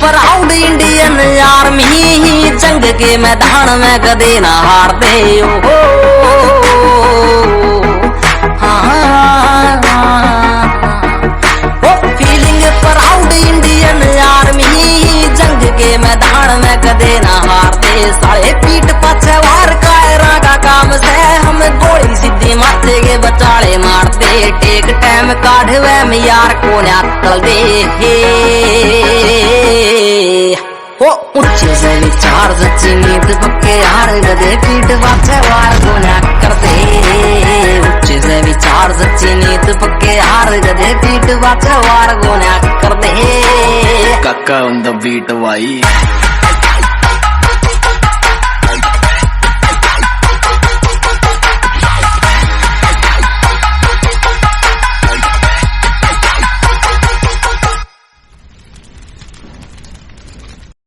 Proud Indian army, जंग के मैदान में कदे ना हारते हो। फीलिंग प्राउड इंडियन आर्मी, जंग के मैदान में कदे ना हारते। सारे पीठ पाछे वार कायरा का काम से हम गोली सीधी माथे के बचाले मारते। टेक टाइम काढ़वे में यार को न्याकल दे हो। ऊंचे से विचार सच्ची नीत पक्के यार गधे पीठ पाछे वार को न्याक कर दे। ऊंचे से विचार सच्ची नीत पक्के यार गधे पीठ पाछे वार को न्याक कर दे। काका on the beat भाई।